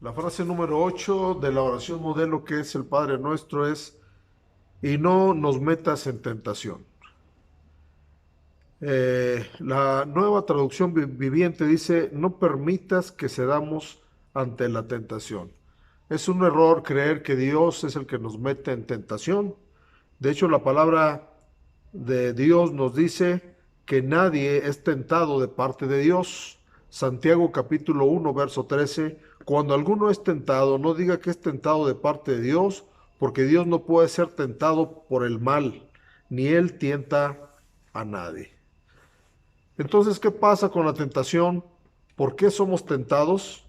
La frase número 8 de la oración modelo que es el Padre Nuestro es, y no nos metas en tentación. La nueva traducción viviente dice, no permitas que cedamos ante la tentación. Es un error creer que Dios es el que nos mete en tentación. De hecho, la palabra de Dios nos dice que nadie es tentado de parte de Dios. Santiago capítulo 1, verso 13, cuando alguno es tentado, no diga que es tentado de parte de Dios, porque Dios no puede ser tentado por el mal, ni Él tienta a nadie. Entonces, ¿qué pasa con la tentación? ¿Por qué somos tentados?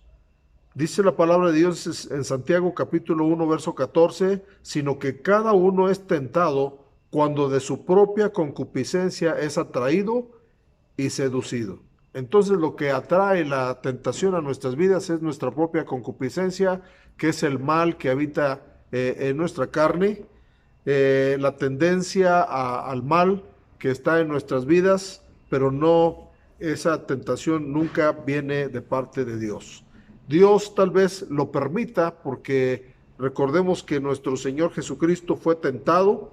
Dice la palabra de Dios en Santiago capítulo 1, verso 14, sino que cada uno es tentado cuando de su propia concupiscencia es atraído y seducido. Entonces lo que atrae la tentación a nuestras vidas es nuestra propia concupiscencia, que es el mal que habita en nuestra carne, la tendencia al mal que está en nuestras vidas, pero no, esa tentación nunca viene de parte de Dios. Dios tal vez lo permita porque recordemos que nuestro Señor Jesucristo fue tentado,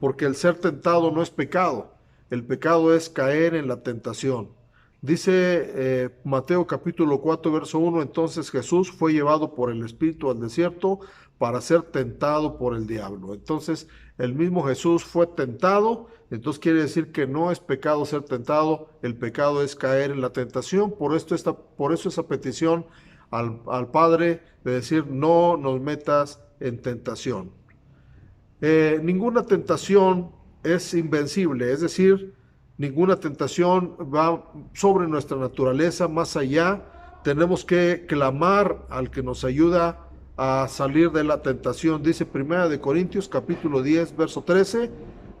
porque el ser tentado no es pecado, el pecado es caer en la tentación. Dice Mateo capítulo 4, verso 1, entonces Jesús fue llevado por el Espíritu al desierto para ser tentado por el diablo. Entonces el mismo Jesús fue tentado, entonces quiere decir que no es pecado ser tentado, el pecado es caer en la tentación, por eso esa petición al Padre de decir no nos metas en tentación. Ninguna tentación es invencible, es decir, ninguna tentación va sobre nuestra naturaleza, más allá. Tenemos que clamar al que nos ayuda a salir de la tentación. Dice Primera de Corintios capítulo 10, verso 13,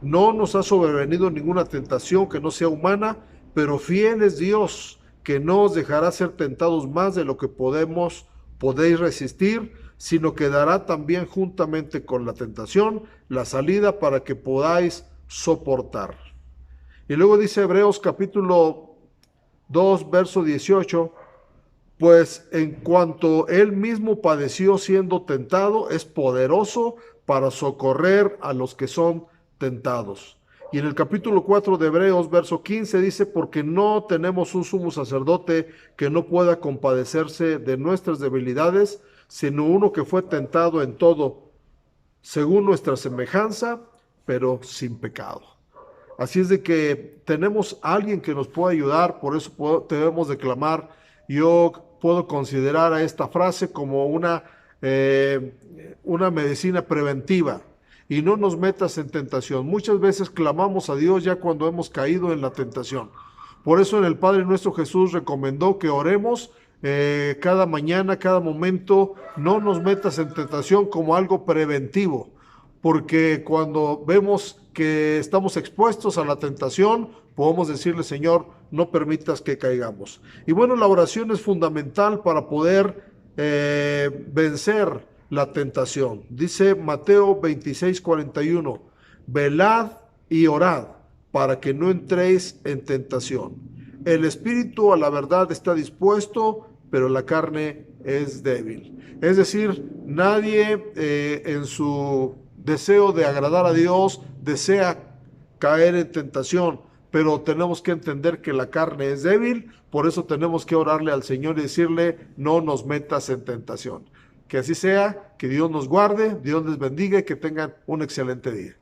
no nos ha sobrevenido ninguna tentación que no sea humana, pero fiel es Dios, que no os dejará ser tentados más de lo que podéis resistir, sino que dará también juntamente con la tentación la salida para que podáis soportar. Y luego dice Hebreos capítulo 2, verso 18, pues en cuanto él mismo padeció siendo tentado, es poderoso para socorrer a los que son tentados. Y en el capítulo 4 de Hebreos, verso 15, dice, porque no tenemos un sumo sacerdote que no pueda compadecerse de nuestras debilidades, sino uno que fue tentado en todo, según nuestra semejanza, pero sin pecado. Así es de que tenemos a alguien que nos puede ayudar, por eso debemos declamar. Yo puedo considerar a esta frase como una medicina preventiva. Y no nos metas en tentación. Muchas veces clamamos a Dios ya cuando hemos caído en la tentación. Por eso en el Padre Nuestro Jesús recomendó que oremos cada mañana, cada momento, no nos metas en tentación como algo preventivo, porque cuando vemos que estamos expuestos a la tentación, podemos decirle, Señor, no permitas que caigamos. Y bueno, la oración es fundamental para poder vencer la tentación. Dice Mateo 26, 41, velad y orad para que no entréis en tentación. El espíritu a la verdad está dispuesto, pero la carne es débil. Es decir, nadie en su deseo de agradar a Dios desea caer en tentación, pero tenemos que entender que la carne es débil, por eso tenemos que orarle al Señor y decirle, no nos metas en tentación. Que así sea, que Dios nos guarde, Dios les bendiga y que tengan un excelente día.